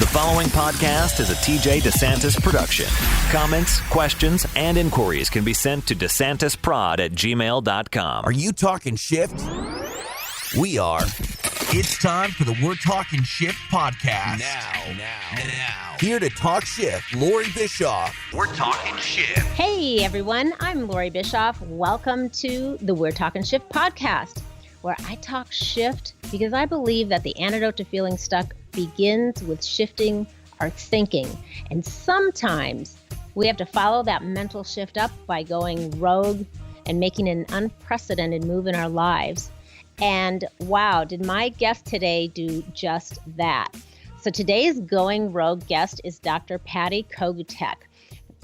The following podcast is a TJ DeSantis production. Comments, questions, and inquiries can be sent to DeSantisProd@gmail.com. Are you talking shift? We are. It's time for the We're Talking Shift podcast. Now. Here to talk shift, Loree Bischoff. We're Talking Shift. Hey, everyone. I'm Loree Bischoff. Welcome to the We're Talking Shift podcast, where I talk shift because I believe that the antidote to feeling stuck begins with shifting our thinking. And sometimes we have to follow that mental shift up by going rogue and making an unprecedented move in our lives. And wow, did my guest today do just that. So today's Going Rogue guest is Dr. Patty Kogutek.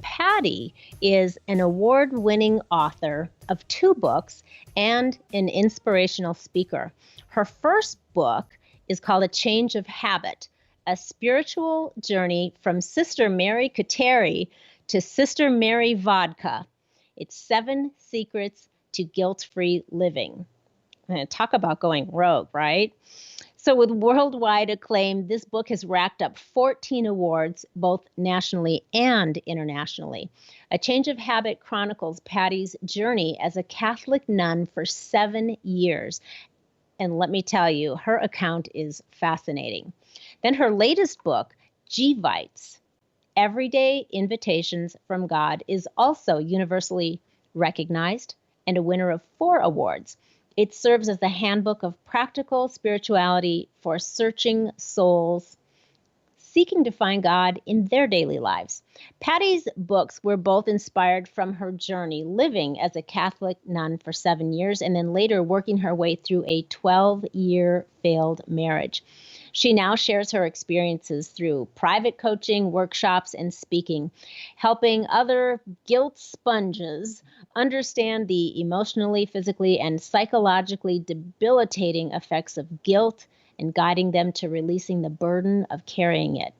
Patty is an award-winning author of 2 books and an inspirational speaker. Her first book is called A Change of Habit, a spiritual journey from Sister Mary Kateri to Sister Mary Vodka. It's 7 secrets to guilt-free living. Talk about going rogue, right? So with worldwide acclaim, this book has racked up 14 awards, both nationally and internationally. A Change of Habit chronicles Patty's journey as a Catholic nun for 7 years. And let me tell you, her account is fascinating. Then her latest book, G-Vites, Everyday Invitations from God, is also universally recognized and a winner of 4 awards. It serves as the handbook of practical spirituality for searching souls seeking to find God in their daily lives. Patty's books were both inspired from her journey living as a Catholic nun for 7 years and then later working her way through a 12-year failed marriage. She now shares her experiences through private coaching, workshops, and speaking, helping other guilt sponges understand the emotionally, physically, and psychologically debilitating effects of guilt and guiding them to releasing the burden of carrying it.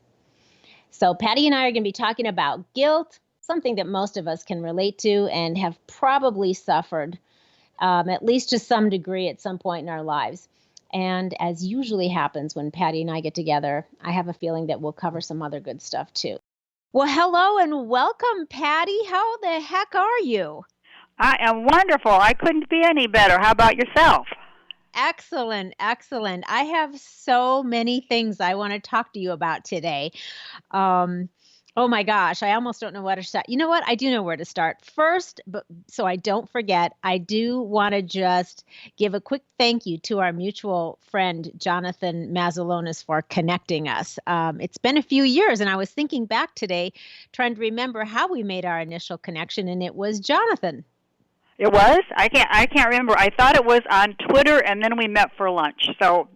So Patty and I are going to be talking about guilt, something that most of us can relate to and have probably suffered, at least to some degree at some point in our lives. And as usually happens when Patty and I get together, I have a feeling that we'll cover some other good stuff too. Well, hello and welcome, Patty. How the heck are you? I am wonderful. I couldn't be any better. How about yourself? Excellent, excellent. I have so many things I want to talk to you about today. Oh my gosh, I almost don't know where to start. You know what? I do know where to start. First, but so I don't forget, I do want to just give a quick thank you to our mutual friend, Jonathan Mazzalonis, for connecting us. It's been a few years, and I was thinking back today, trying to remember how we made our initial connection, and it was Jonathan. It was? I can't remember. I thought it was on Twitter, and then we met for lunch. So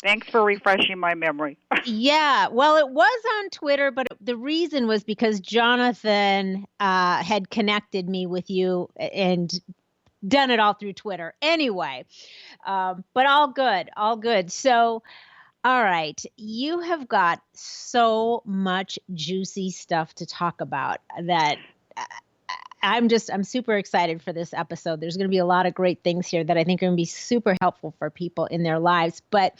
thanks for refreshing my memory. Yeah, well, it was on Twitter, but the reason was because Jonathan had connected me with you and done it all through Twitter. Anyway, but all good. So, all right, you have got so much juicy stuff to talk about that I'm super excited for this episode. There's going to be a lot of great things here that I think are going to be super helpful for people in their lives. But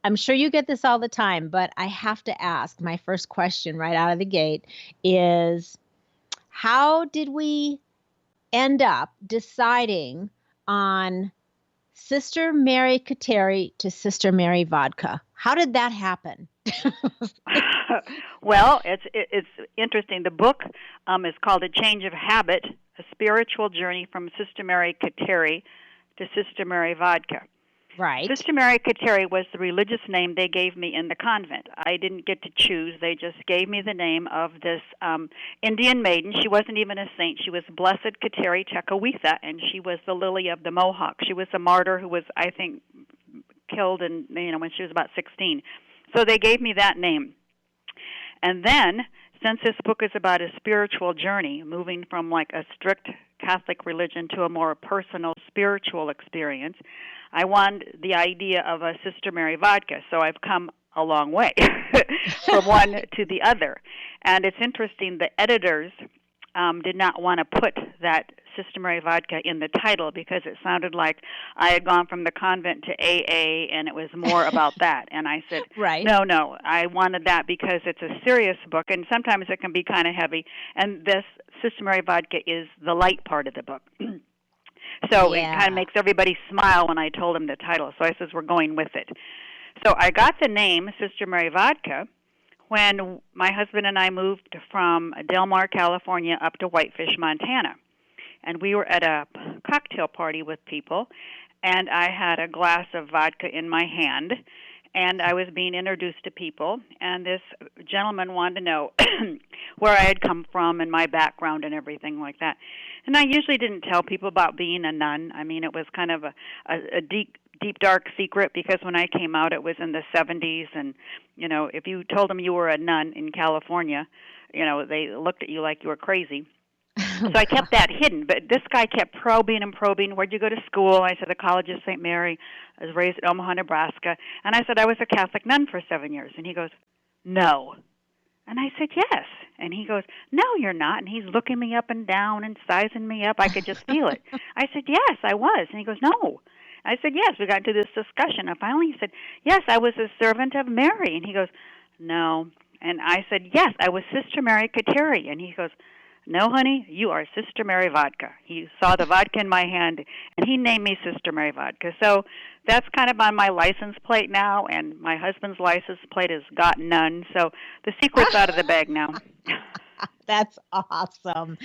I'm sure you get this all the time, but I have to ask, my first question right out of the gate is, how did we end up deciding on Sister Mary Kateri to Sister Mary Vodka? How did that happen? Well, it's interesting. The book is called A Change of Habit, a spiritual journey from Sister Mary Kateri to Sister Mary Vodka. Right. Sister Mary Kateri was the religious name they gave me in the convent. I didn't get to choose. They just gave me the name of this Indian maiden. She wasn't even a saint. She was Blessed Kateri Tekakwitha, and she was the lily of the Mohawk. She was a martyr who was, I think, killed when she was about 16. So they gave me that name. And then, since this book is about a spiritual journey, moving from like a strict Catholic religion to a more personal spiritual experience, I wanted the idea of a Sister Mary Vodka. So I've come a long way from one to the other. And it's interesting, the editors did not want to put that Sister Mary Vodka in the title because it sounded like I had gone from the convent to AA and it was more about that. And I said, right. No, I wanted that because it's a serious book and sometimes it can be kind of heavy. And this Sister Mary Vodka is the light part of the book. So it kind of makes everybody smile when I told them the title. So I says, we're going with it. So I got the name Sister Mary Vodka when my husband and I moved from Del Mar, California, up to Whitefish, Montana. And we were at a cocktail party with people, and I had a glass of vodka in my hand, and I was being introduced to people, and this gentleman wanted to know where I had come from and my background and everything like that. And I usually didn't tell people about being a nun. I mean, it was kind of a deep, dark secret because when I came out, it was in the 70s, and, you know, if you told them you were a nun in California, you know, they looked at you like you were crazy. So I kept that hidden, but this guy kept probing and probing. Where'd you go to school? I said, the College of St. Mary. I was raised at Omaha, Nebraska. And I said, I was a Catholic nun for 7 years. And he goes, no. And I said, yes. And he goes, no, you're not. And he's looking me up and down and sizing me up. I could just feel it. I said, yes, I was. And he goes, no. I said, yes. We got into this discussion. And finally he said, yes, I was a servant of Mary. And he goes, no. And I said, yes, I was Sister Mary Kateri. And he goes, no, honey, you are Sister Mary Vodka. He saw the vodka in my hand, and he named me Sister Mary Vodka. So that's kind of on my license plate now, and my husband's license plate is Got None. So the secret's out of the bag now. That's awesome.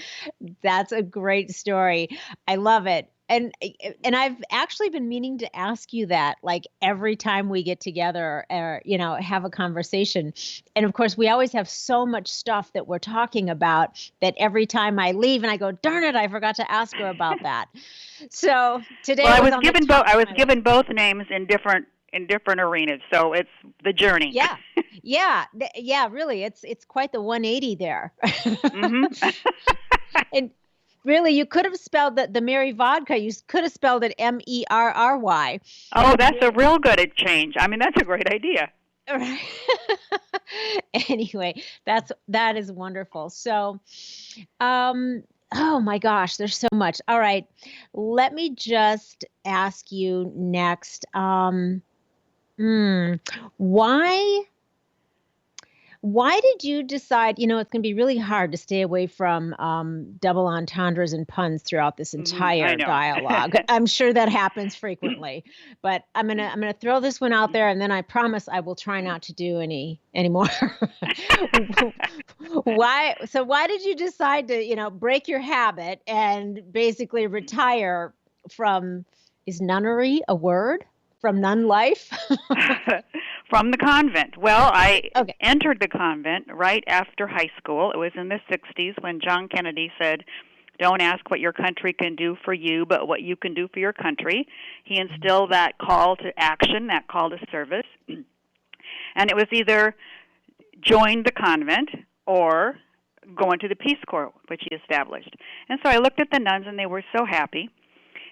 That's a great story. I love it. And I've actually been meaning to ask you that, like, every time we get together or, you know, have a conversation. And of course, we always have so much stuff that we're talking about that every time I leave and I go, darn it, I forgot to ask her about that. So today, well, I was given both names in different arenas. So it's the journey. Yeah. Really, it's quite the 180 there. Mm-hmm. And really, you could have spelled the Mary Vodka. You could have spelled it Merry. Oh, that's a real good change. I mean, that's a great idea. Right. Anyway, that is wonderful. So, oh my gosh, there's so much. All right, let me just ask you next. Why did you decide, you know, it's going to be really hard to stay away from double entendres and puns throughout this entire dialogue. I'm sure that happens frequently, but I'm going to throw this one out there, and then I promise I will try not to do any more. Why did you decide to, you know, break your habit and basically retire from, is nunnery a word? From nun life? From the convent. Well, I entered the convent right after high school. It was in the 60s when John Kennedy said, don't ask what your country can do for you, but what you can do for your country. He instilled that call to action, that call to service. And it was either join the convent or go into the Peace Corps, which he established. And so I looked at the nuns, and they were so happy.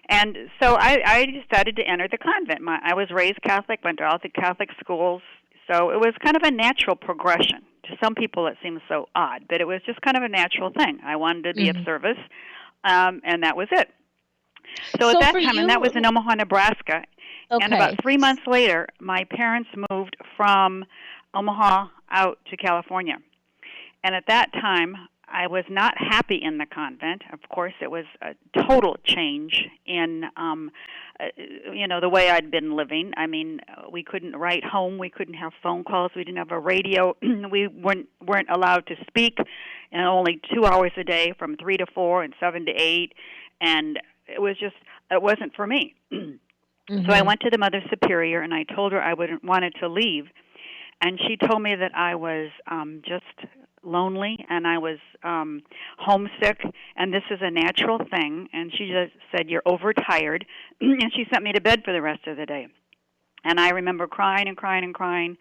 And so I decided to enter the convent. I was raised Catholic, went to all the Catholic schools, so it was kind of a natural progression. To some people it seems so odd, but it was just kind of a natural thing. I wanted to be of service, and that was it. So at that time, and that was in Omaha, Nebraska, and about 3 months later, my parents moved from Omaha out to California. And at that time, I was not happy in the convent. Of course, it was a total change in, the way I'd been living. I mean, we couldn't write home. We couldn't have phone calls. We didn't have a radio. We weren't allowed to speak, and only 2 hours a day from 3 to 4 and 7 to 8. And it wasn't for me. Mm-hmm. So I went to the Mother Superior, and I told her I wanted to leave. And she told me that I was just lonely, and I was homesick, and this is a natural thing. And she just said, you're overtired, and she sent me to bed for the rest of the day. And I remember crying and crying and crying,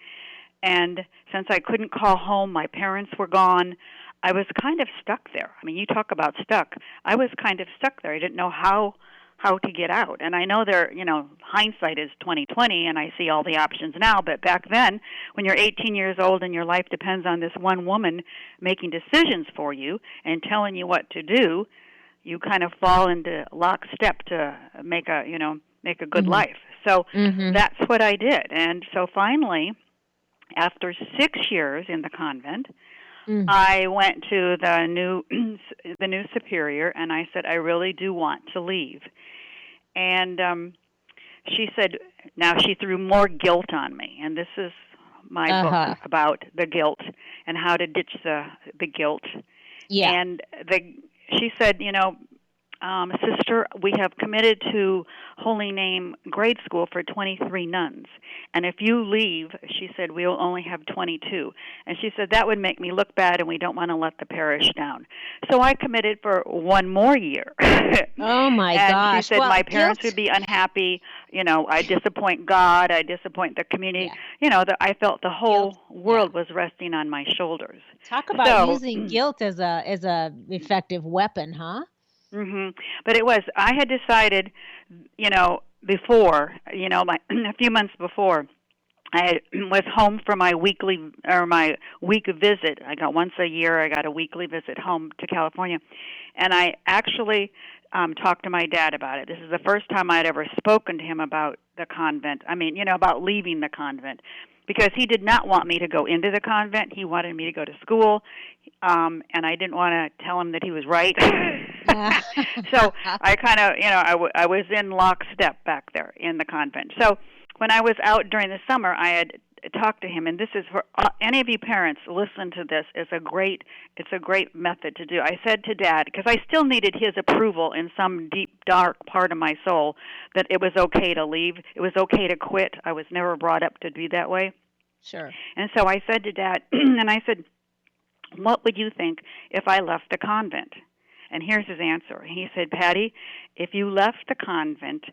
and since I couldn't call home, my parents were gone, I was kind of stuck there. I mean, you talk about stuck. I was kind of stuck there. I didn't know how to get out. And I know hindsight is 20/20, and I see all the options now, but back then, when you're 18 years old and your life depends on this one woman making decisions for you and telling you what to do, you kind of fall into lockstep to make a good life. So that's what I did. And so finally, after 6 years in the convent, I went to the new superior, and I said, I really do want to leave. And she said, now she threw more guilt on me, and this is my book about the guilt and how to ditch the guilt. Yeah. And she said, sister, we have committed to Holy Name grade school for 23 nuns. And if you leave, she said, we'll only have 22. And she said, that would make me look bad, and we don't want to let the parish down. So I committed for 1 more year. Oh, my gosh. And she said, my parents would be unhappy. I disappoint God. I disappoint the community. Yeah. I felt the whole world was resting on my shoulders. Talk about using guilt as a effective weapon, huh? But I had decided, before, a few months before, I was home for my week visit. I got once a year, I got a weekly visit home to California. And I actually talked to my dad about it. This is the first time I'd ever spoken to him about the convent. About leaving the convent. Because he did not want me to go into the convent. He wanted me to go to school. And I didn't want to tell him that he was right. So I kind of, I was in lockstep back there in the convent. So when I was out during the summer, I had talked to him, and this is for any of you parents, listen to this. It's a great method to do. I said to Dad, because I still needed his approval in some deep, dark part of my soul, that it was okay to leave. It was okay to quit. I was never brought up to be that way. Sure. And so I said to Dad, and I said, what would you think if I left the convent? And here's his answer. He said, Patty, if you left the convent,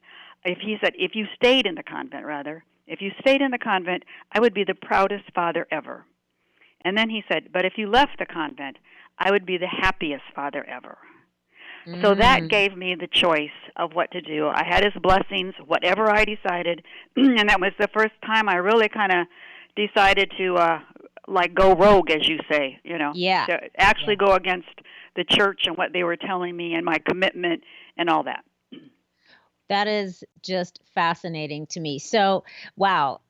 if you stayed in the convent, if you stayed in the convent, I would be the proudest father ever. And then he said, but if you left the convent, I would be the happiest father ever. So that gave me the choice of what to do. I had his blessings, whatever I decided, and that was the first time I really kind of decided to go rogue, as you say, to actually go against the church and what they were telling me and my commitment and all that. That is just fascinating to me. So, wow,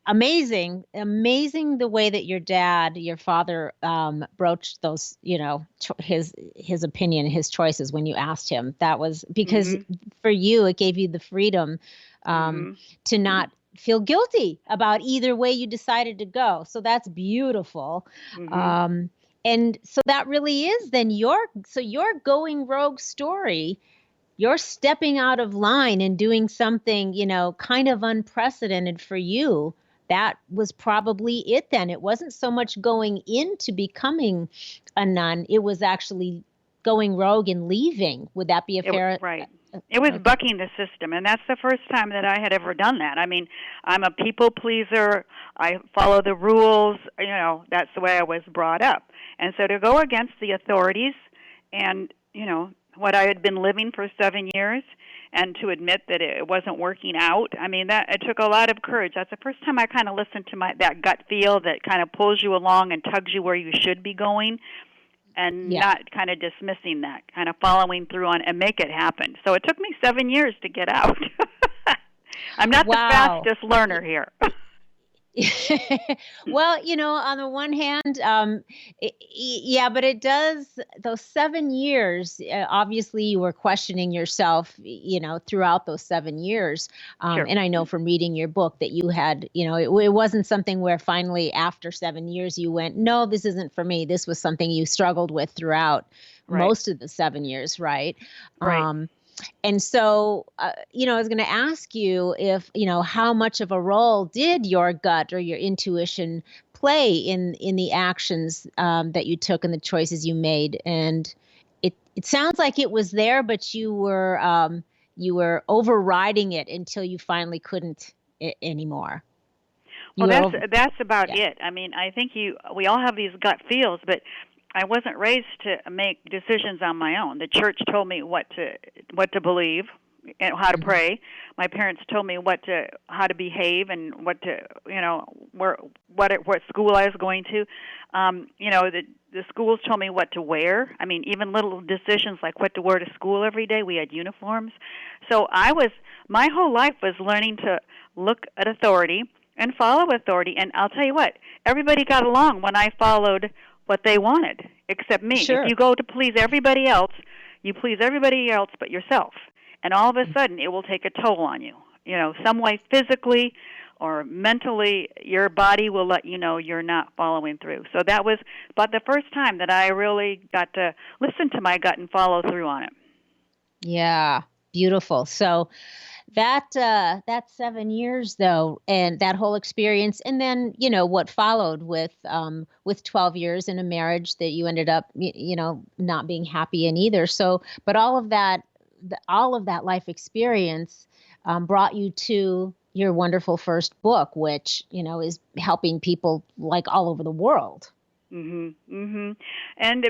amazing the way that your father, broached those, his opinion, his choices when you asked him. That was because for you, it gave you the freedom to not feel guilty about either way you decided to go. So that's beautiful. And so that really is then your going rogue story. You're stepping out of line and doing something, kind of unprecedented for you. That was probably it then. It wasn't so much going into becoming a nun. It was actually going rogue and leaving. Would that be a fair? Right. It was bucking the system, and that's the first time that I had ever done that. I'm a people pleaser. I follow the rules. That's the way I was brought up. And so to go against the authorities and, what I had been living for 7 years, and to admit that it wasn't working out, that it took a lot of courage. That's the first time I kind of listened to that gut feel that kind of pulls you along and tugs you where you should be going, and not kind of dismissing that, kind of following through on and make it happen. So it took me 7 years to get out. I'm not the fastest learner here. Well, on the one hand, but it does, those 7 years, obviously you were questioning yourself, throughout those 7 years. Sure. And I know from reading your book that you had, it wasn't something where finally after 7 years you went, no, this isn't for me. This was something you struggled with throughout most of the 7 years, right? Right. And so, I was going to ask you if, how much of a role did your gut or your intuition play in the actions that you took and the choices you made? And it sounds like it was there, but you were overriding it until you finally couldn't anymore. Well, that's about it. I think we all have these gut feels, but I wasn't raised to make decisions on my own. The church told me what to believe and how to pray. My parents told me how to behave and what school I was going to. the schools told me what to wear. I mean, even little decisions like what to wear to school every day. We had uniforms. So my whole life was learning to look at authority and follow authority. And I'll tell you what, everybody got along when I followed what they wanted, except me. Sure. If you go to please everybody else, you please everybody else but yourself. And all of a sudden, it will take a toll on you. You know, some way physically or mentally, your body will let you know you're not following through. So that was about the first time that I really got to listen to my gut and follow through on it. Yeah, beautiful. So that 7 years though, and that whole experience, and then what followed with 12 years in a marriage that you ended up not being happy in either. So, but all of that life experience brought you to your wonderful first book, which is helping people like all over the world. Mhm. Mhm.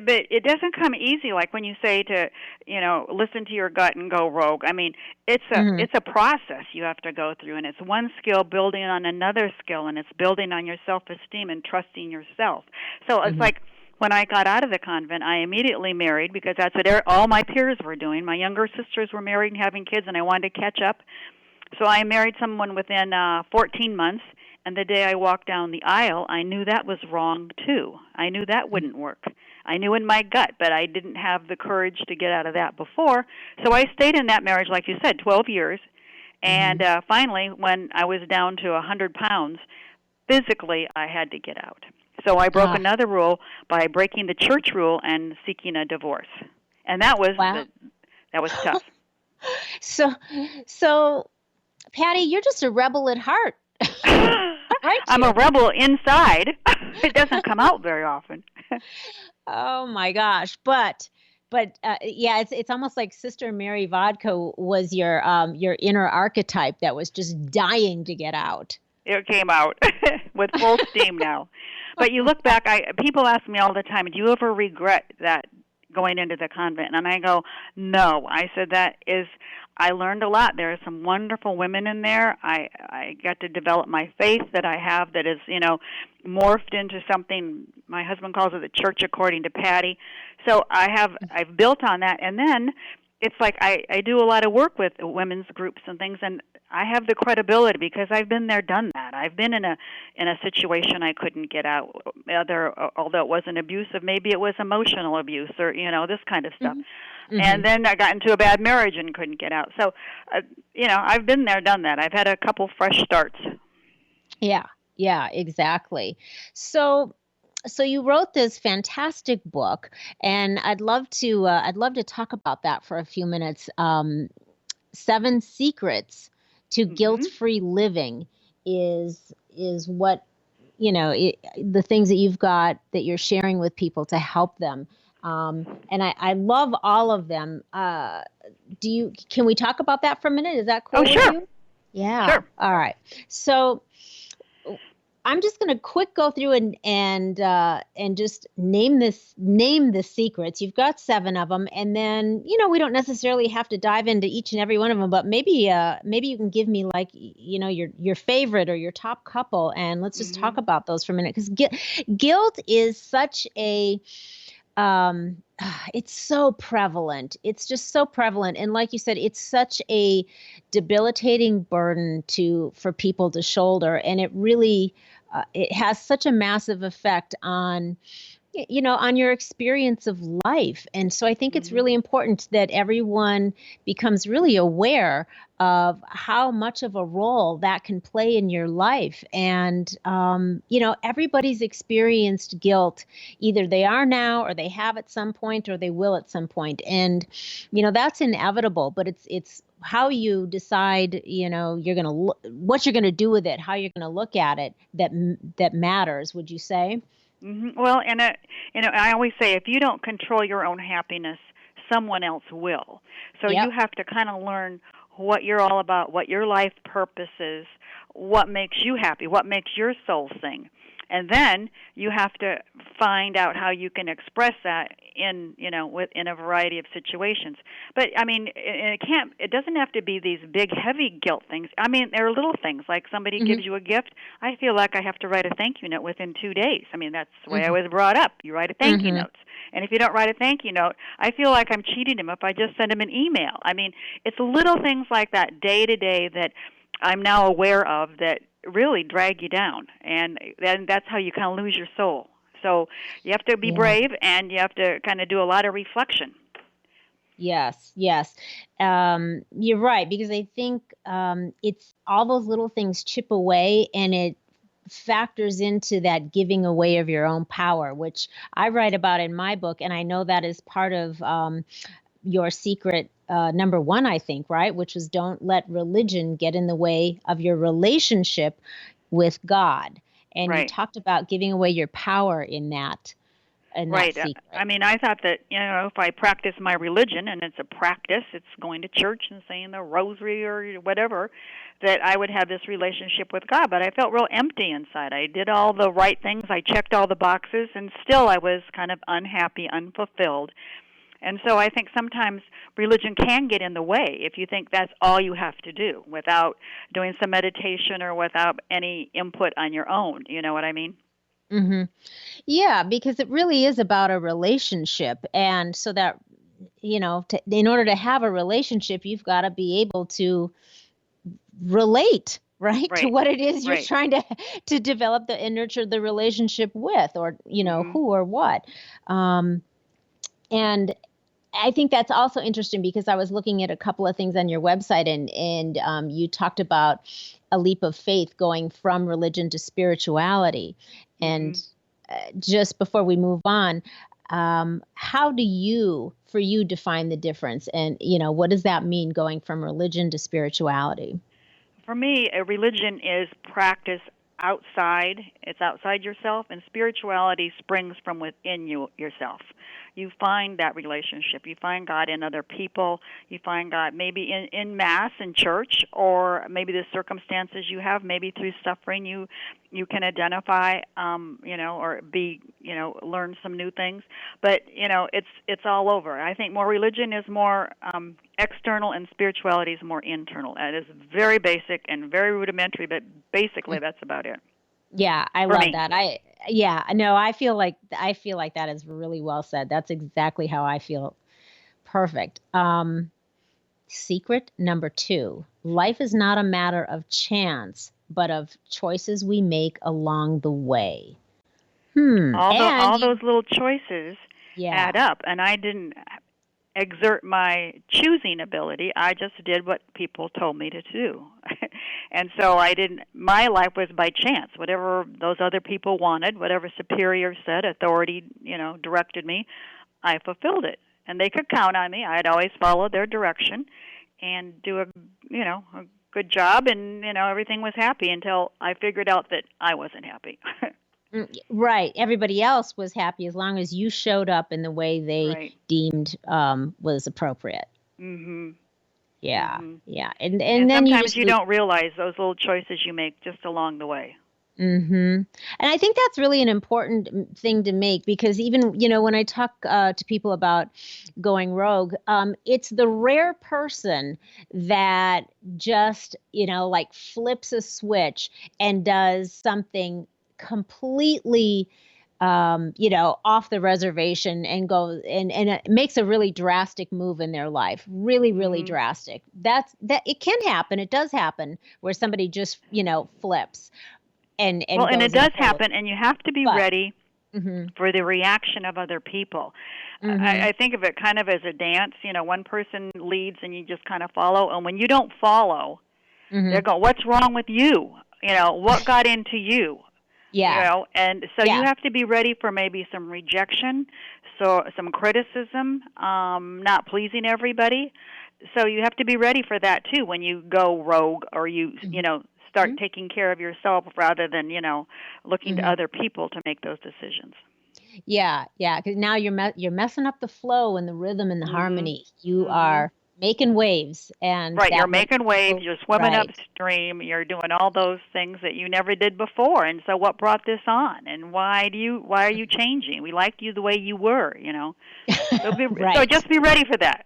But it doesn't come easy, like when you say to, listen to your gut and go rogue. I mean, it's a process you have to go through, and it's one skill building on another skill, and it's building on your self-esteem and trusting yourself. So it's like when I got out of the convent, I immediately married because that's what all my peers were doing. My younger sisters were married and having kids, and I wanted to catch up. So I married someone within 14 months. And the day I walked down the aisle, I knew that was wrong, too. I knew that wouldn't work. I knew in my gut, but I didn't have the courage to get out of that before. So I stayed in that marriage, like you said, 12 years. And finally, when I was down to 100 pounds, physically I had to get out. So I broke another rule by breaking the church rule and seeking a divorce. And that was that was tough. So, Patty, you're just a rebel at heart. I'm a rebel inside. It doesn't come out very often. Oh my gosh! But yeah, it's almost like Sister Mary Vodka was your inner archetype that was just dying to get out. It came out with full steam now. But you look back, people ask me all the time, do you ever regret that going into the convent? And I go, no. I said I learned a lot. There are some wonderful women in there. I got to develop my faith that I have that is, morphed into something. My husband calls it the church according to Patty. So I've built on that. And then it's like I do a lot of work with women's groups and things, and I have the credibility because I've been there, done that. I've been in a situation I couldn't get out, although it wasn't abusive, maybe it was emotional abuse or this kind of stuff. Mm-hmm. And then I got into a bad marriage and couldn't get out. So, I've been there, done that. I've had a couple fresh starts. Yeah, exactly. So you wrote this fantastic book, and I'd love to talk about that for a few minutes. 7 Secrets to Guilt-Free Living is what the things that you've got that you're sharing with people to help them. And I love all of them. Can we talk about that for a minute? Is that cool? Oh, sure. With you? Yeah. Sure. All right. So I'm just going to go through and just name the secrets. You've got 7 of them, and then we don't necessarily have to dive into each and every one of them, but maybe you can give me your favorite or your top couple, and let's just talk about those for a minute, because guilt is such a it's so prevalent. It's just so prevalent. And like you said, it's such a debilitating burden for people to shoulder. And it really, it has such a massive effect on your experience of life. And so I think it's really important that everyone becomes really aware of how much of a role that can play in your life. And, everybody's experienced guilt. Either they are now, or they have at some point, or they will at some point. And, that's inevitable, but it's how you decide, what you're going to do with it, how you're going to look at it, that matters, would you say? Mm-hmm. Well, and I always say, if you don't control your own happiness, someone else will. So you have to kind of learn what you're all about, what your life purpose is, what makes you happy, what makes your soul sing. And then you have to find out how you can express that in, in a variety of situations. But I mean, it doesn't have to be these big heavy guilt things. I mean, there are little things like somebody gives you a gift. I feel like I have to write a thank you note within 2 days. I mean, that's the way I was brought up. You write a thank you note. And if you don't write a thank you note, I feel like I'm cheating him if I just send him an email. I mean, it's little things like that day to day that I'm now aware of that really drag you down. And then that's how you kind of lose your soul. So you have to be brave, and you have to kind of do a lot of reflection. Yes. You're right, because I think it's all those little things chip away, and it factors into that giving away of your own power, which I write about in my book. And I know that is part of your secret number one, I think, right? Which is don't let religion get in the way of your relationship with God. And you talked about giving away your power in that. Right. I mean, I thought that, if I practice my religion, and it's a practice, it's going to church and saying the rosary or whatever, that I would have this relationship with God. But I felt real empty inside. I did all the right things. I checked all the boxes, and still I was kind of unhappy, unfulfilled. And so I think sometimes religion can get in the way if you think that's all you have to do without doing some meditation or without any input on your own. You know what I mean? Mm-hmm. Yeah, because it really is about a relationship. And so that, in order to have a relationship, you've got to be able to relate, right? To what it is you're trying to develop and nurture the relationship with, or, who or what. And I think that's also interesting because I was looking at a couple of things on your website, and you talked about a leap of faith going from religion to spirituality. And just before we move on, how do you define the difference? And, what does that mean going from religion to spirituality? For me, a religion is practice outside. It's outside yourself, and spirituality springs from within yourself. You find that relationship. You find God in other people. You find God maybe in Mass, in church, or maybe the circumstances you have, maybe through suffering you can identify, or learn some new things. But, it's all over. I think more religion is more external, and spirituality is more internal. It is very basic and very rudimentary, but basically that's about it. Yeah, I love that. I feel like that is really well said. That's exactly how I feel. Perfect. Secret number 2, life is not a matter of chance, but of choices we make along the way. All those little choices add up, and I didn't exert my choosing ability. I just did what people told me to do. And so my life was by chance. Whatever those other people wanted, whatever superior said, authority, directed me, I fulfilled it. And they could count on me. I'd always follow their direction and do a good job, and, everything was happy until I figured out that I wasn't happy. Right. Everybody else was happy as long as you showed up in the way they deemed was appropriate. Mm-hmm. Yeah. Mm-hmm. Yeah. And then sometimes you don't realize those little choices you make just along the way. Mm-hmm. And I think that's really an important thing to make, because even, when I talk to people about going rogue, it's the rare person that just, flips a switch and does something completely, off the reservation and goes and it makes a really drastic move in their life. Really, really drastic. That it can happen. It does happen where somebody just, flips. And it does happen, and you have to be ready for the reaction of other people. I think of it kind of as a dance. One person leads and you just kind of follow, and when you don't follow, they're going, "What's wrong with you? What got into you?" Yeah. And so you have to be ready for maybe some rejection, so some criticism, not pleasing everybody. So you have to be ready for that too when you go rogue, or you start taking care of yourself rather than looking to other people to make those decisions. Yeah, because now you're messing up the flow and the rhythm and the harmony. You are making waves, and Right, you're that makes making waves, people you're swimming right. upstream, you're doing all those things that you never did before. And so what brought this on? And why are you changing? We liked you the way you were, you know. So Right. just be ready for that.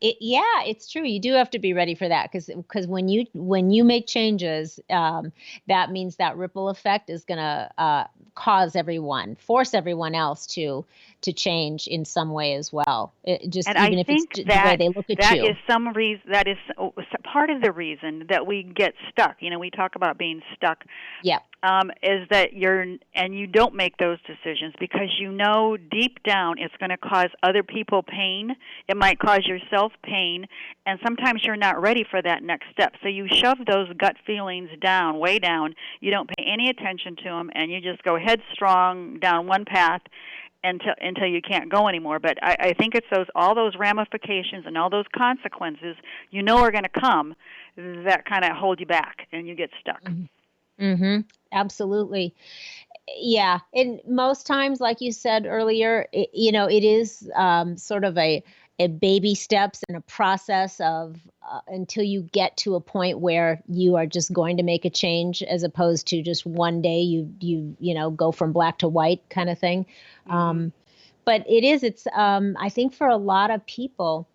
Yeah, it's true. You do have to be ready for that because when you make changes, that means that ripple effect is going to force everyone else to change in some way as well. Just And even I if it's think the way they look at that you. is some reason, that is part of the reason that we get stuck. You know, we talk about being stuck. Yeah. Is that you don't make those decisions because you know deep down it's going to cause other people pain. It might cause yourself pain, and sometimes you're not ready for that next step. So you shove those gut feelings down, way down. You don't pay any attention to them, and you just go headstrong down one path until you can't go anymore. But I think it's all those ramifications and all those consequences you know are going to come that kind of hold you back, and you get stuck. Mm-hmm. Absolutely. Yeah. And most times, like you said earlier, it is sort of a baby steps and a process of until you get to a point where you are just going to make a change, as opposed to just one day you go from black to white kind of thing. Mm-hmm. But it's I think for a lot of people,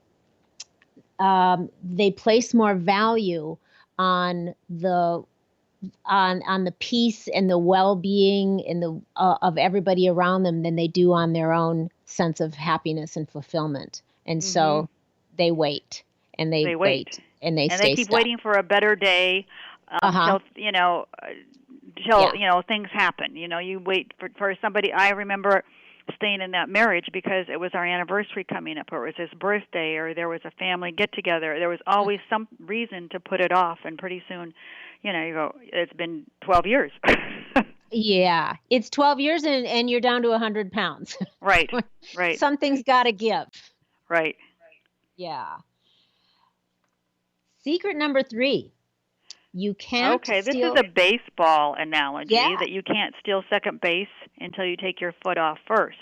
they place more value on the peace and the well-being and the of everybody around them than they do on their own sense of happiness and fulfillment. And Mm-hmm. so they wait and they They wait, wait and they and they stay keep stuck. waiting for a better day Uh-huh. till Yeah. things happen. You wait for somebody. I remember staying in that marriage because it was our anniversary coming up, or it was his birthday, or there was a family get together. There was always some reason to put it off, and pretty soon, you go, it's been 12 years. Yeah. It's 12 years and you're down to 100 pounds. Right, right, Something's got to give. right. Yeah. Secret number 3. You can't Okay, this is steal. a baseball analogy Yeah. that you can't steal second base until you take your foot off first.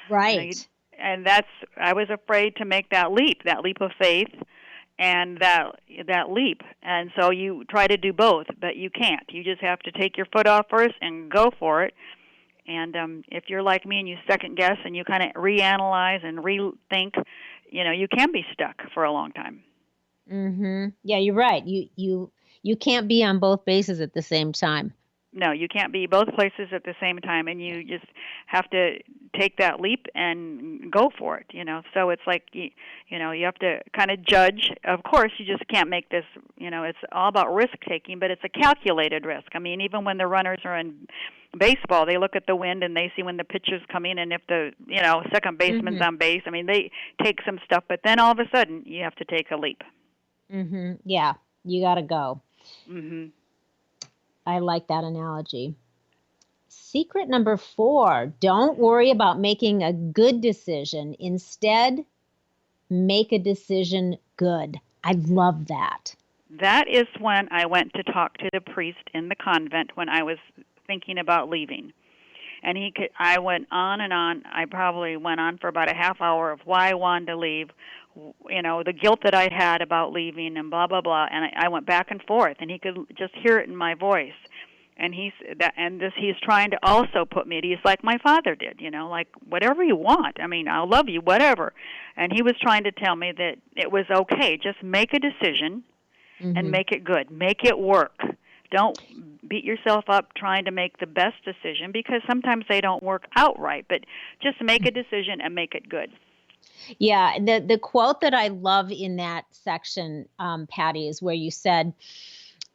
Right. And I was afraid to make that leap of faith, and that leap. And so you try to do both, but you can't. You just have to take your foot off first and go for it. And if you're like me and you second guess and you kind of reanalyze and rethink, you can be stuck for a long time. Mm-hmm. Yeah, you're right. You can't be on both bases at the same time. No, you can't be both places at the same time, and you just have to take that leap and go for it. So it's like you have to kind of judge. Of course, you just can't make this. It's all about risk taking, but it's a calculated risk. I mean, even when the runners are in baseball, they look at the wind and they see when the pitcher's coming, and if the second baseman's on base. I mean, they take some stuff, but then all of a sudden you have to take a leap. Mm-hmm. Yeah, you got to go. Mm-hmm. I like that analogy. Secret number 4, don't worry about making a good decision. Instead, make a decision good. I love that. That is when I went to talk to the priest in the convent when I was thinking about leaving. And I went on and on. I probably went on for about a half hour of why I wanted to leave, the guilt that I had about leaving and blah, blah, blah. And I went back and forth, and he could just hear it in my voice. And he's trying to also put me at ease like my father did, like whatever you want. I mean, I'll love you, whatever. And he was trying to tell me that it was okay. Just make a decision and make it good. Make it work. Don't beat yourself up trying to make the best decision because sometimes they don't work out right. But just make a decision and make it good. Yeah, the quote that I love in that section, Patty, is where you said,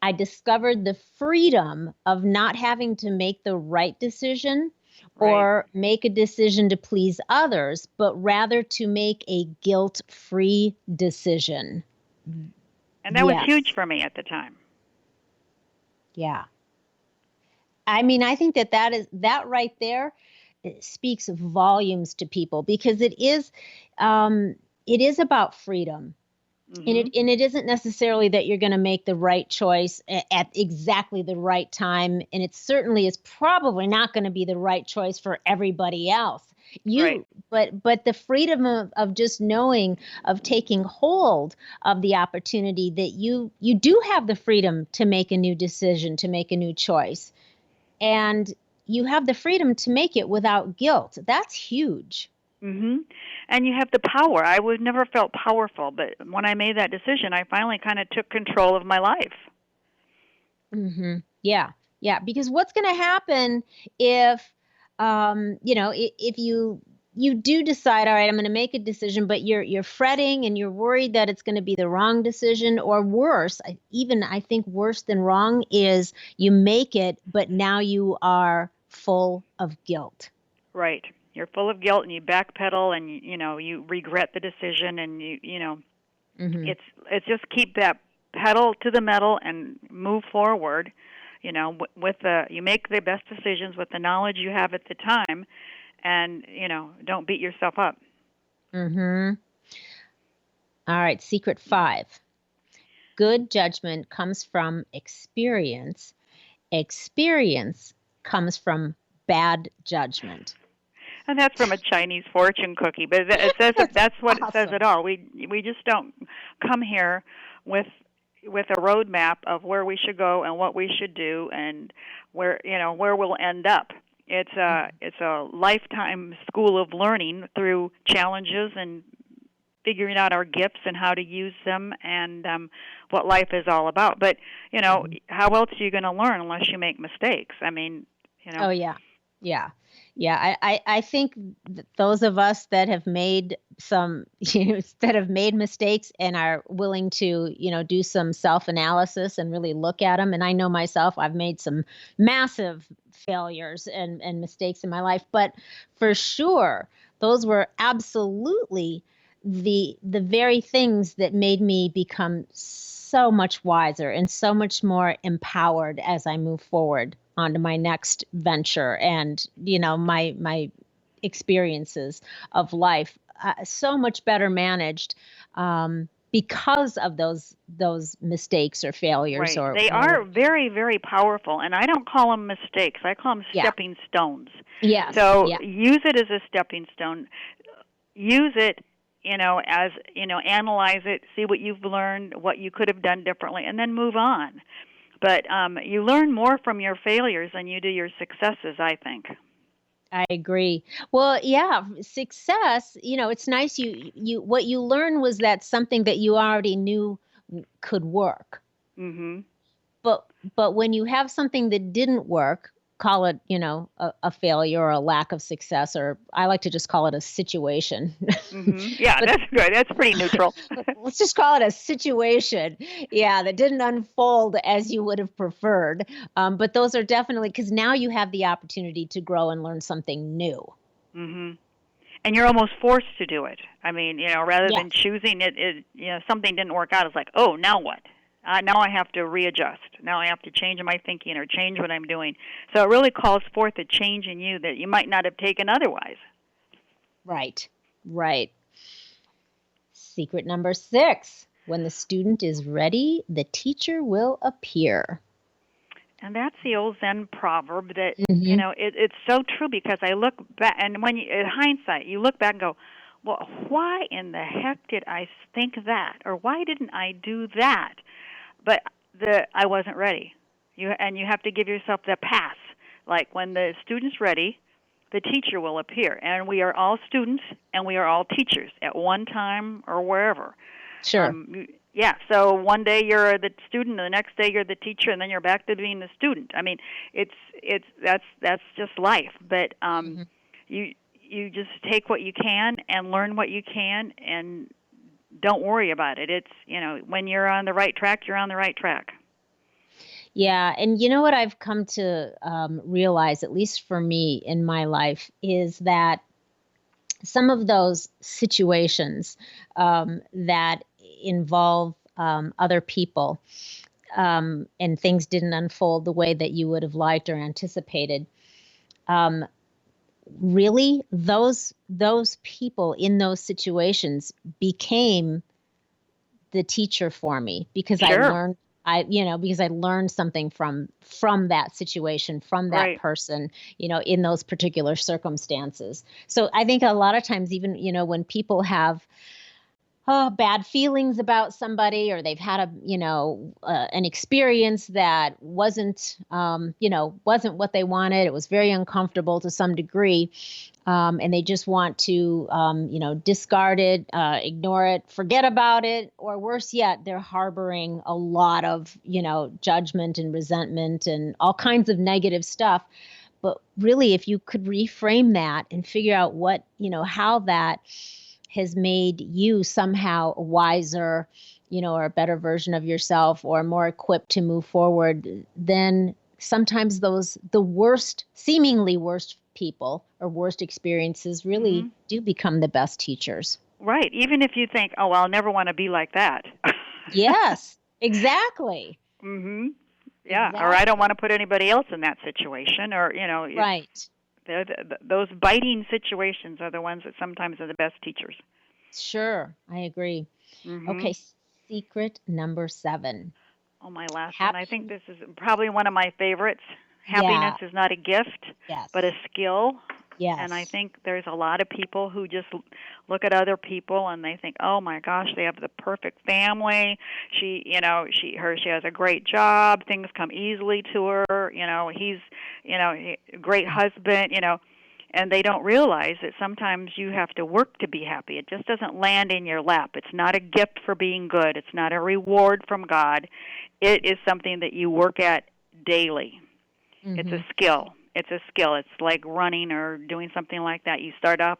I discovered the freedom of not having to make the right decision or make a decision to please others, but rather to make a guilt-free decision. And that was huge for me at the time. Yeah. I mean, I think that right there, it speaks volumes to people because it is about freedom. And it isn't necessarily that you're going to make the right choice at exactly the right time. And it certainly is probably not going to be the right choice for everybody else. Right. But the freedom of just knowing, of taking hold of the opportunity that you do have the freedom to make a new decision, to make a new choice. And you have the freedom to make it without guilt. That's huge. And you have the power. I would never felt powerful, but when I made that decision, I finally kind of took control of my life. Yeah. Because what's going to happen if, if you do decide, all right, I'm going to make a decision, but you're fretting and you're worried that it's going to be the wrong decision, or worse, I think worse than wrong is you make it, but now you are full of guilt. Right. You're full of guilt and you backpedal and you regret the decision and it's just keep that pedal to the metal and move forward. You make the best decisions with the knowledge you have at the time, and don't beat yourself up. All right, secret 5. Good judgment comes from experience. Experience comes from bad judgment. And that's from a Chinese fortune cookie, but it says that's what awesome. It says it all. We just don't come here with a roadmap of where we should go and what we should do and where we'll end up. It's a lifetime school of learning through challenges and figuring out our gifts and how to use them and what life is all about. But how else are you going to learn unless you make mistakes? I mean, Oh yeah. I think those of us that have made mistakes and are willing to, do some self-analysis and really look at them. And I know myself, I've made some massive failures and mistakes in my life, but for sure, those were absolutely the very things that made me become so much wiser and so much more empowered as I move forward onto my next venture and, my experiences of life, so much better managed because of those mistakes or failures. Right. They are very, very powerful, and I don't call them mistakes. I call them stepping stones. Yes. So use it as a stepping stone. Use it, as, analyze it, see what you've learned, what you could have done differently, and then move on. But you learn more from your failures than you do your successes, I think. I agree. Well, yeah, success, it's nice what you learn was that something that you already knew could work. But when you have something that didn't work, call it, a failure or a lack of success, or I like to just call it a situation. Yeah, that's good. That's pretty neutral. Let's just call it a situation. Yeah, that didn't unfold as you would have preferred. But those are definitely, because now you have the opportunity to grow and learn something new. And you're almost forced to do it. I mean, rather than choosing it, something didn't work out. It's like, oh, now what? Now I have to readjust. Now I have to change my thinking or change what I'm doing. So it really calls forth a change in you that you might not have taken otherwise. Right. Secret number 6. When the student is ready, the teacher will appear. And that's the old Zen proverb that, it's so true because I look back, and when in hindsight, you look back and go, well, why in the heck did I think that? Or why didn't I do that? But I wasn't ready. You have to give yourself the pass. Like when the student's ready, the teacher will appear. And we are all students and we are all teachers at one time or wherever. Sure. So one day you're the student, the next day you're the teacher, and then you're back to being the student. I mean, that's just life. But you just take what you can and learn what you can and don't worry about it. It's, when you're on the right track, you're on the right track. Yeah. And you know what I've come to realize, at least for me in my life, is that some of those situations that involve other people and things didn't unfold the way that you would have liked or anticipated, really, those people in those situations became the teacher for me because Sure. because I learned something from that situation, from that Right. person, in those particular circumstances. So I think a lot of times, even, when people have bad feelings about somebody, or they've had an experience that wasn't what they wanted. It was very uncomfortable to some degree. And they just want to, discard it, ignore it, forget about it, or worse yet, they're harboring a lot of, judgment and resentment and all kinds of negative stuff. But really, if you could reframe that and figure out how that has made you somehow wiser, or a better version of yourself, or more equipped to move forward, then sometimes the seemingly worst people or worst experiences really Hmm. do become the best teachers. Right. Even if you think, oh, well, I'll never want to be like that. Yes, exactly. Hmm. Yeah. Or I don't want Exactly. to put anybody else in that situation. Or, it's Right. those biting situations are the ones that sometimes are the best teachers. Sure. I agree. Hmm. Okay. Secret number 7. Oh, my last one. I think Happy. this is probably one of my favorites. Happiness Yeah. is not a gift, but a Yes. skill. And I Yes. think there's a lot of people who just look at other people and they think, "Oh my gosh, they have the perfect family. She has a great job. Things come easily to her. He's, a great husband. And they don't realize that sometimes you have to work to be happy. It just doesn't land in your lap. It's not a gift for being good. It's not a reward from God. It is something that you work at daily. It's a Hmm. skill. It's a skill. It's like running or doing something like that. You start off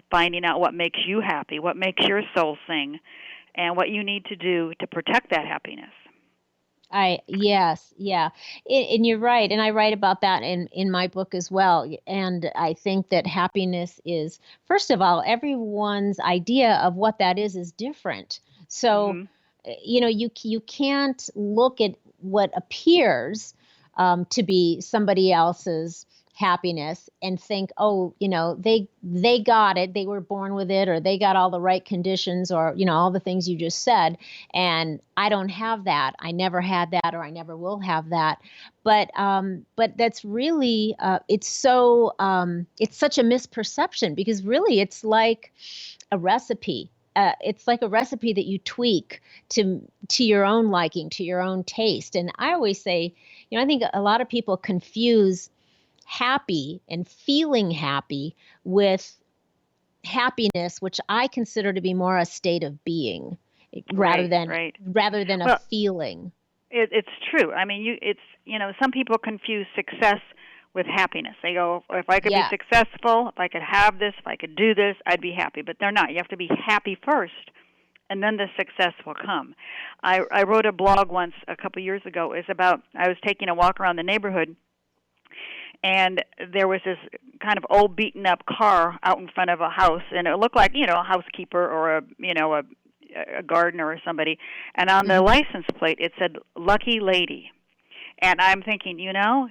finding out what makes you happy, what makes your soul sing, and what you need to do to protect that happiness. Yes, yeah. And you're right. And I write about that in my book as well. And I think that happiness is, first of all, everyone's idea of what that is different. So, Mhm. you can't look at what appears to be somebody else's happiness and think, oh, they got it, they were born with it, or they got all the right conditions, or all the things you just said, and I don't have that. I never had that, or I never will have that. But that's really it's such a misperception, because really it's like a recipe. It's like a recipe that you tweak to your own liking, to your own taste. And I always say, I think a lot of people confuse happy and feeling happy with happiness, which I consider to be more a state of being rather Right, than right. rather than a Well, feeling. it's true. I mean, some people confuse success with happiness. They go, if I could be Yeah. successful, if I could have this, if I could do this, I'd be happy. But they're not. You have to be happy first, and then the success will come. I wrote a blog once a couple years ago. It's about, I was taking a walk around the neighborhood, and there was this kind of old beaten up car out in front of a house, and it looked like, a housekeeper or a gardener or somebody, and on the Hmm. license plate it said "Lucky Lady." And I'm thinking,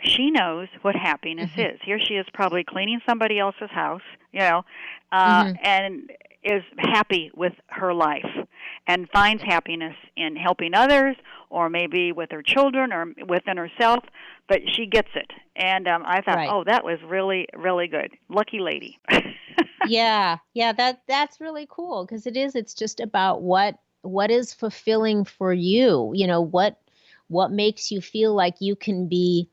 she knows what happiness Hmm. is. Here she is, probably cleaning somebody else's house, Hmm. and is happy with her life and finds happiness in helping others, or maybe with her children, or within herself. But she gets it. And I thought, Right. oh, that was really, really good. Lucky lady. Yeah. Yeah. That's really cool, because it's just about what is fulfilling for you. What makes you feel like you can be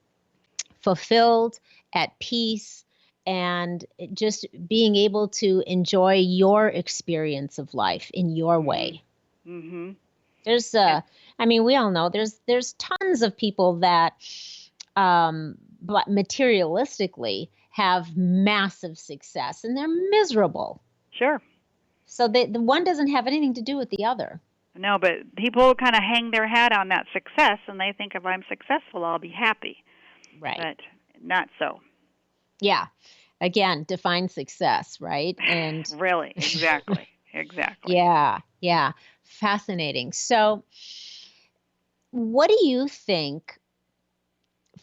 fulfilled, at peace, and just being able to enjoy your experience of life in your Mhm. way. Mhm. There's And I mean, we all know there's tons of people that but materialistically have massive success, and they're miserable. sure. So the one doesn't have anything to do with the other. No, but people kind of hang their hat on that success, and they think if I'm successful, I'll be happy. Right. But not so. Yeah. Again, define success, right? And Really, exactly. Exactly. yeah, yeah. Fascinating. So, what do you think,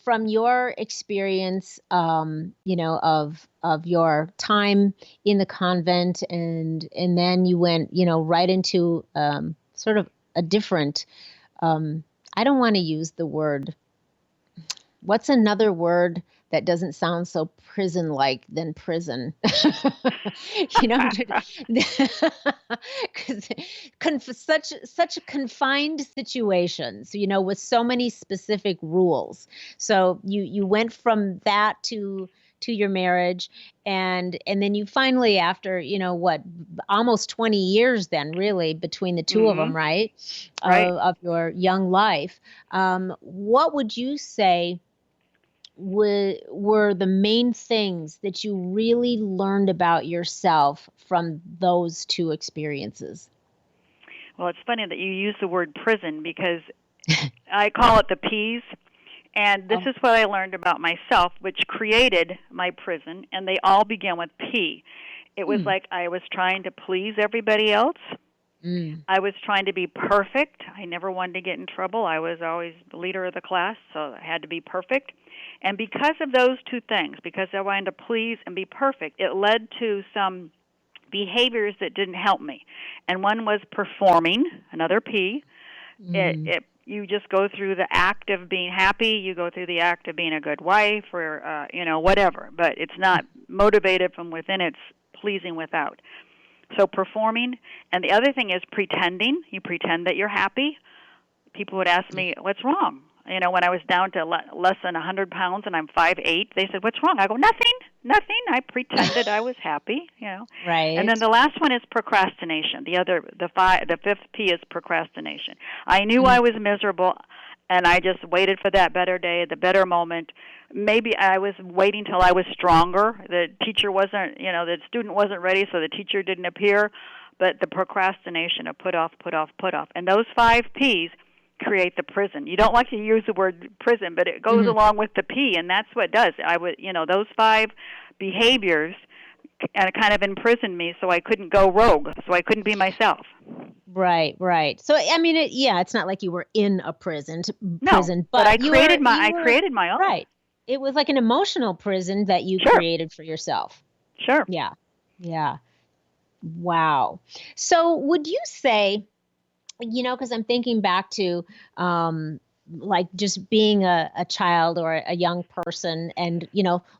from your experience, of your time in the convent, and then you went, right into sort of a different, I don't want to use the word, what's another word that doesn't sound so prison-like than prison? You know, because such confined situations, you know, with so many specific rules. So you went from that to your marriage, and then you finally, after, you know, what, almost 20 years then, really, between the two of them, right? Right. Of your young life. What would you say were the main things that you really learned about yourself from those two experiences? Well, it's funny that you use the word prison, because I call it the P's. And this is what I learned about myself, which created my prison, and they all began with P. It was like I was trying to please everybody else. I was trying to be perfect. I never wanted to get in trouble. I was always the leader of the class, so I had to be perfect. And because of those two things, because I wanted to please and be perfect, it led to some behaviors that didn't help me. And one was performing, another P. You just go through the act of being happy. You go through the act of being a good wife, or whatever. But it's not motivated from within. It's pleasing without. So performing. And the other thing is pretending. You pretend that you're happy. People would ask me, "What's wrong?" You know, when I was down to less than 100 pounds and I'm 5'8", they said, "What's wrong?" I go, "Nothing. I pretended I was happy." You know. Right. And then the last one is procrastination. The fifth P is procrastination. I knew I was miserable, and I just waited for that better day, the better moment. Maybe I was waiting till I was stronger. The teacher wasn't, the student wasn't ready, so the teacher didn't appear. But the procrastination of put off. And those 5 Ps create the prison. You don't like to use the word prison, but it goes along with the P, and that's what it does. Those 5 behaviors kind of imprisoned me, so I couldn't go rogue, so I couldn't be myself. Right. So I mean, it's not like you were in a prison. No, but I created my own. Right. It was like an emotional prison that you created for yourself. Sure. Yeah. Wow. So would you say, because I'm thinking back to like just being a child or a young person, and,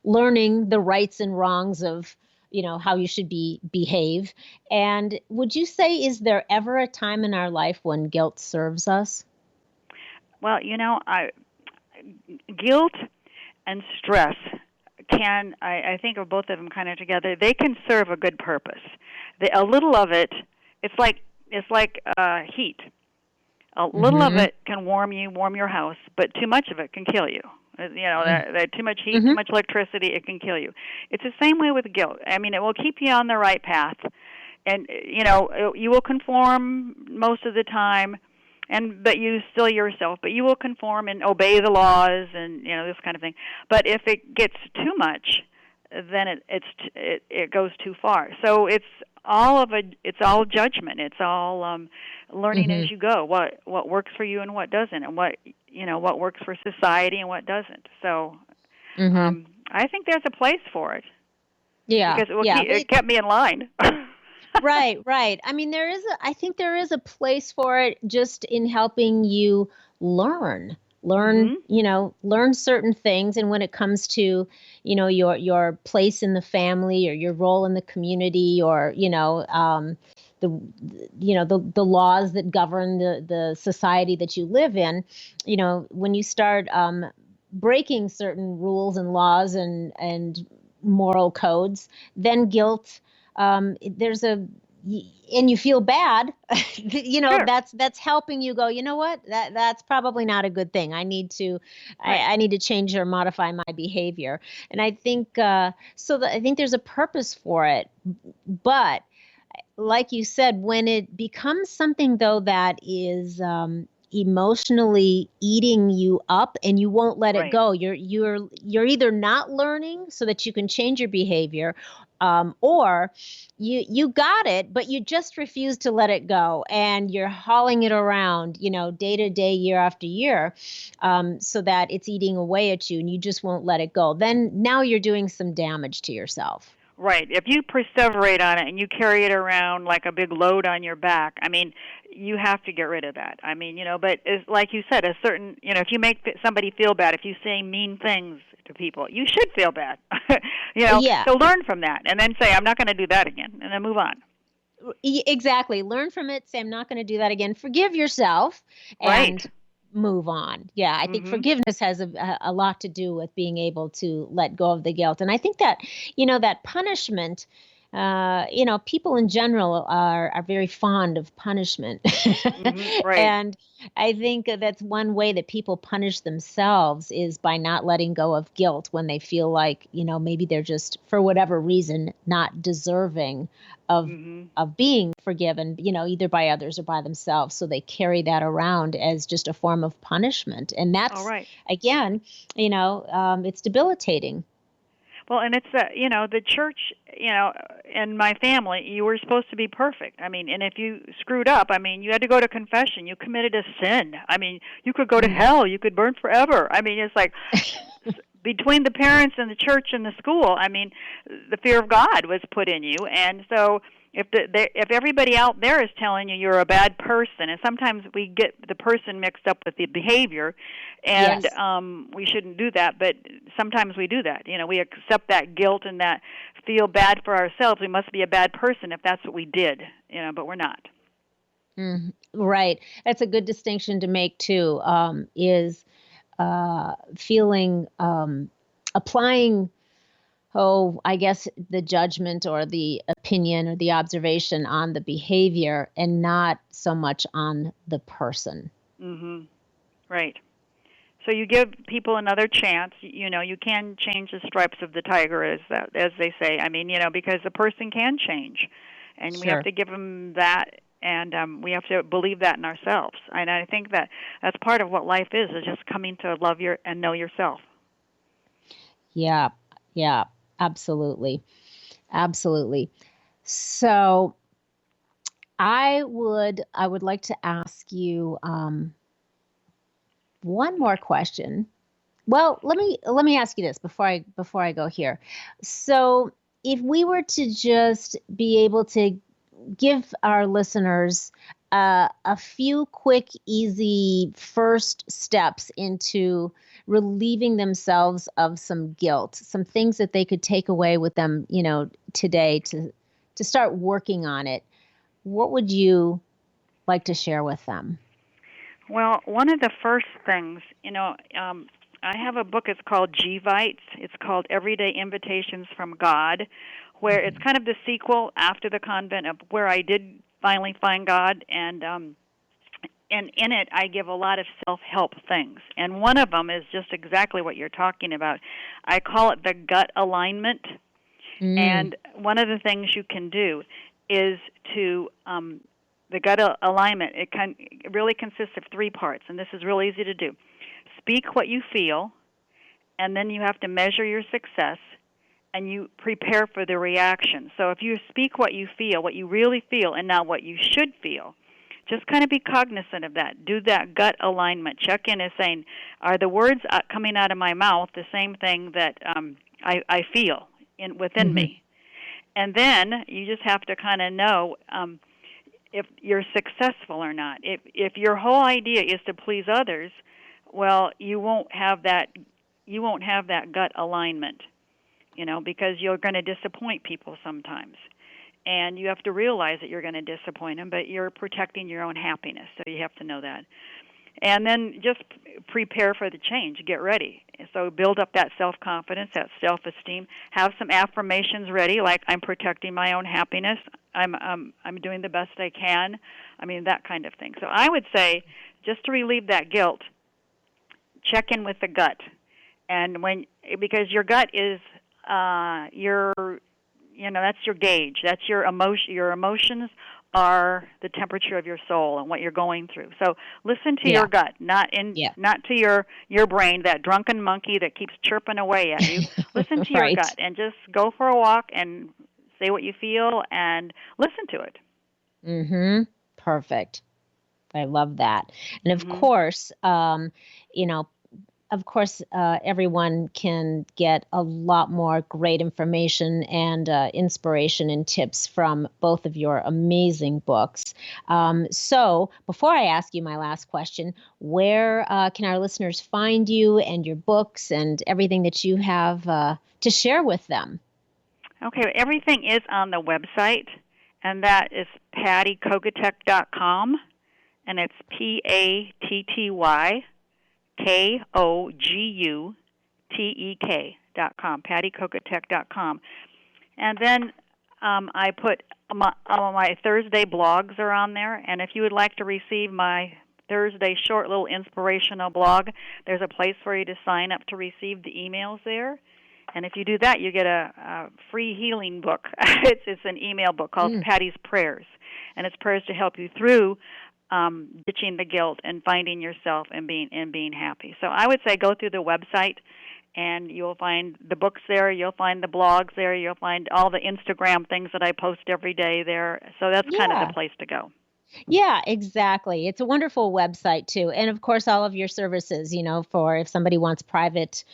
learning the rights and wrongs of, how you should behave. And would you say, is there ever a time in our life when guilt serves us? Well, guilt and stress can, I think of both of them kind of together, they can serve a good purpose. A little of it, it's like heat. A little of it can warm your house, but too much of it can kill you. That too much heat, too much electricity, it can kill you. It's the same way with guilt. I mean, it will keep you on the right path, and you will conform most of the time, but you still yourself. But you will conform and obey the laws, and this kind of thing. But if it gets too much, then it goes too far. So it's all judgment. It's all learning as you go. What works for you and what doesn't, and what works for society and what doesn't. So I think there's a place for it. Yeah, because it kept me in line. Right. I mean, I think there is a place for it, just in helping you learn, learn certain things. And when it comes to, your place in the family, or your role in the community, or, the laws that govern the society that you live in, when you start breaking certain rules and laws and moral codes, then guilt, and you feel bad, Sure. that's helping you go, what, that's probably not a good thing. I need to, I need to change or modify my behavior. And I think, I think there's a purpose for it. But like you said, when it becomes something, though, that is emotionally eating you up and you won't let it go, you're either not learning so that you can change your behavior, or you got it, but you just refuse to let it go, and you're hauling it around, day to day, year after year, so that it's eating away at you, and you just won't let it go. Then now you're doing some damage to yourself. Right. If you perseverate on it and you carry it around like a big load on your back, I mean, you have to get rid of that. I mean, but it's, like you said, a certain, if you make somebody feel bad, if you say mean things to people, you should feel bad. Yeah. So learn from that and then say, I'm not going to do that again, and then move on. Exactly. Learn from it. Say, I'm not going to do that again. Forgive yourself and Right. move on. Yeah, I think forgiveness has a lot to do with being able to let go of the guilt. And I think that, that punishment, people in general are very fond of punishment. Right. And I think that's one way that people punish themselves is by not letting go of guilt when they feel like, maybe they're just, for whatever reason, not deserving of being forgiven, either by others or by themselves. So they carry that around as just a form of punishment. And that's, All right. again, it's debilitating. Well, and it's the church, in my family, you were supposed to be perfect. I mean, and if you screwed up, I mean, you had to go to confession. You committed a sin. I mean, you could go to hell. You could burn forever. I mean, it's like between the parents and the church and the school, I mean, the fear of God was put in you. And so if everybody out there is telling you you're a bad person, and sometimes we get the person mixed up with the behavior, and Yes. We shouldn't do that, but sometimes we do that. We accept that guilt and that feel bad for ourselves. We must be a bad person if that's what we did, but we're not. Right. That's a good distinction to make too, is feeling, applying, I guess the judgment or the opinion or the observation on the behavior and not so much on the person. Right. So you give people another chance. You can change the stripes of the tiger, as they say. I mean, because the person can change, and we have to give them that, and we have to believe that in ourselves. And I think that's part of what life is just coming to love and know yourself. Yeah. Yeah. Absolutely. Absolutely. So I would like to ask you one more question. Well, let me ask you this before I go here. So if we were to just be able to give our listeners a few quick, easy first steps into relieving themselves of some guilt, some things that they could take away with them, today to start working on it, what would you like to share with them? Well, one of the first things, I have a book. It's called G-Vites. It's called Everyday Invitations from God, where it's kind of the sequel after the convent of where I did finally find God, and in it I give a lot of self-help things. And one of them is just exactly what you're talking about. I call it the gut alignment. And one of the things you can do is to the gut alignment. It really consists of 3 parts, and this is real easy to do. Speak what you feel, and then you have to measure your success, and you prepare for the reaction. So if you speak what you feel, what you really feel, and not what you should feel, just kind of be cognizant of that. Do that gut alignment. Check in as saying, are the words coming out of my mouth the same thing that I feel within me? And then you just have to kind of know if you're successful or not. If your whole idea is to please others, well, you won't have that gut alignment, because you're going to disappoint people sometimes. And you have to realize that you're going to disappoint them, but you're protecting your own happiness, so you have to know that. And then just prepare for the change. Get ready. So build up that self-confidence, that self-esteem. Have some affirmations ready, like I'm protecting my own happiness. I'm doing the best I can. I mean, that kind of thing. So I would say, just to relieve that guilt, check in with the gut, and because your gut is that's your gauge. That's your emotion. Your emotions are the temperature of your soul and what you're going through. So listen to your gut, not to your brain, that drunken monkey that keeps chirping away at you. Listen to your gut and just go for a walk and say what you feel and listen to it. Perfect. I love that. And of course, of course, everyone can get a lot more great information and inspiration and tips from both of your amazing books. So before I ask you my last question, where can our listeners find you and your books and everything that you have to share with them? Okay, everything is on the website, and that is pattykogutek.com, and it's PattyKogutek.com, pattykogutek.com. And then I put my Thursday blogs are on there, and if you would like to receive my Thursday short little inspirational blog, there's a place for you to sign up to receive the emails there. And if you do that, you get a free healing book. It's an email book called Patty's Prayers, and it's prayers to help you through ditching the guilt and finding yourself and being happy. So I would say go through the website, and you'll find the books there. You'll find the blogs there. You'll find all the Instagram things that I post every day there. So that's kind of the place to go. Yeah, exactly. It's a wonderful website too. And of course, all of your services, for if somebody wants private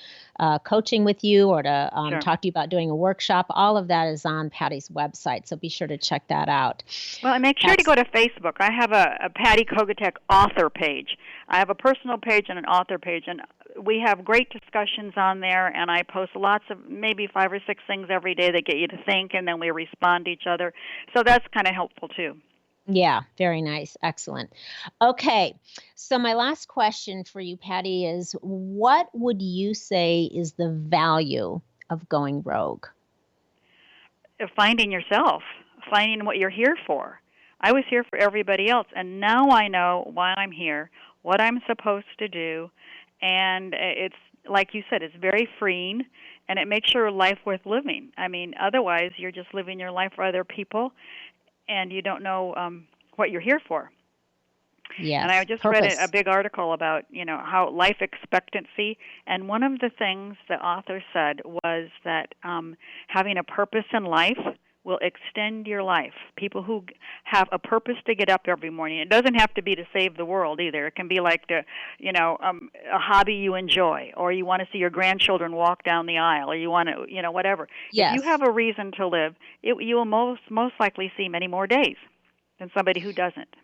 coaching with you or to talk to you about doing a workshop, all of that is on Patty's website. So be sure to check that out. Well, and make sure to go to Facebook. I have a Patty Kogutek author page. I have a personal page and an author page, and we have great discussions on there, and I post lots of, maybe 5 or 6 things every day that get you to think, and then we respond to each other. So that's kind of helpful too. Yeah, very nice. Excellent. Okay, so my last question for you, Patty, is what would you say is the value of going rogue? Finding yourself, finding what you're here for. I was here for everybody else, and now I know why I'm here, what I'm supposed to do, and it's, like you said, it's very freeing, and it makes your life worth living. I mean, otherwise you're just living your life for other people, and you don't know what you're here for. Yes, and I just read a big article about, how life expectancy, and one of the things the author said was that having a purpose in life will extend your life. People who have a purpose to get up every morning. It doesn't have to be to save the world either. It can be like a hobby you enjoy, or you want to see your grandchildren walk down the aisle, or you want to, whatever. Yes. If you have a reason to live, you will most likely see many more days than somebody who doesn't.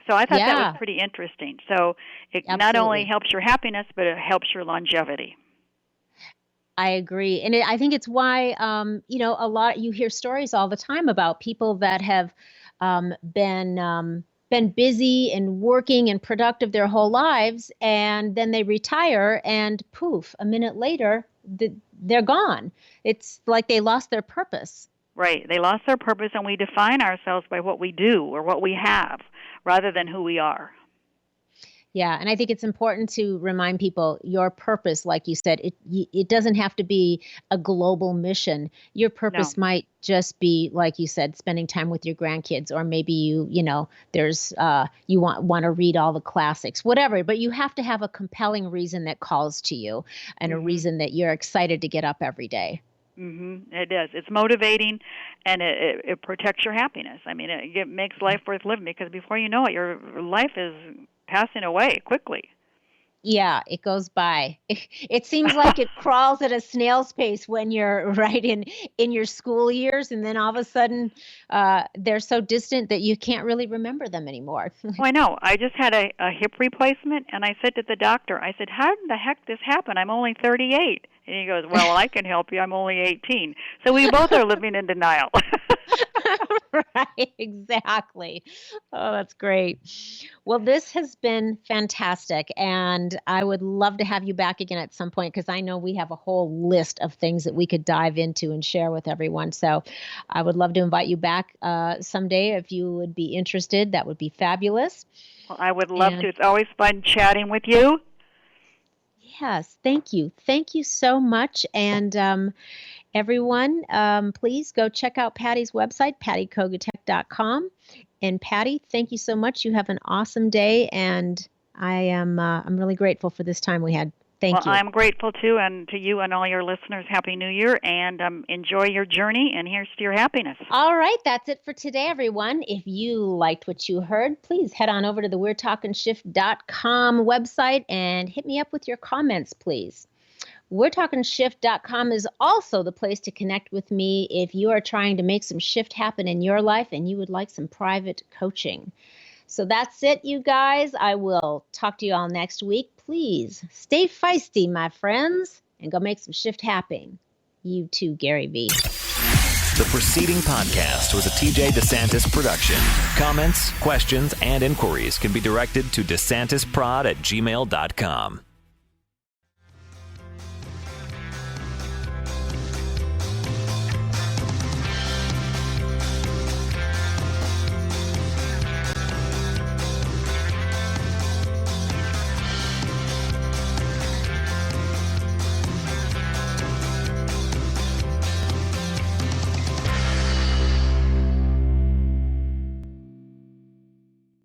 So I thought that was pretty interesting. So it not only helps your happiness, but it helps your longevity. I agree. And I think it's why, you hear stories all the time about people that have been busy and working and productive their whole lives, and then they retire and poof, a minute later, they're gone. It's like they lost their purpose. Right. They lost their purpose, and we define ourselves by what we do or what we have rather than who we are. Yeah, and I think it's important to remind people your purpose, like you said, it doesn't have to be a global mission. Your purpose might just be, like you said, spending time with your grandkids, or maybe you want to read all the classics, whatever. But you have to have a compelling reason that calls to you, and a reason that you're excited to get up every day. Mm-hmm. It is. It's motivating, and it protects your happiness. I mean, it makes life worth living, because before you know it, your life is passing away quickly. Yeah, it goes by. It seems like it crawls at a snail's pace when you're right in your school years, and then all of a sudden they're so distant that you can't really remember them anymore. Oh, I know. I just had a hip replacement, and I said to the doctor, I said, how did the heck this happen? I'm only 38. And he goes, well, I can help you. I'm only 18. So we both are living in denial. Right, exactly. Oh, that's great. Well, this has been fantastic, and I would love to have you back again at some point, because I know we have a whole list of things that we could dive into and share with everyone. So I would love to invite you back someday if you would be interested. That would be fabulous. Well, I would love to. It's always fun chatting with you. Yes, thank you. Thank you so much. And everyone, please go check out Patty's website, pattykogutek.com. And Patty, thank you so much. You have an awesome day, and I'm really grateful for this time we had Thank you. I'm grateful too, and to you and all your listeners, Happy New Year, and enjoy your journey, and here's to your happiness. All right, that's it for today, everyone. If you liked what you heard, please head on over to the We'reTalkingShift.com website and hit me up with your comments, please. We'reTalkingShift.com is also the place to connect with me if you are trying to make some shift happen in your life and you would like some private coaching. So that's it, you guys. I will talk to you all next week. Please stay feisty, my friends, and go make some shift happen. You too, Gary V. The preceding podcast was a TJ DeSantis production. Comments, questions, and inquiries can be directed to DeSantisProd@gmail.com.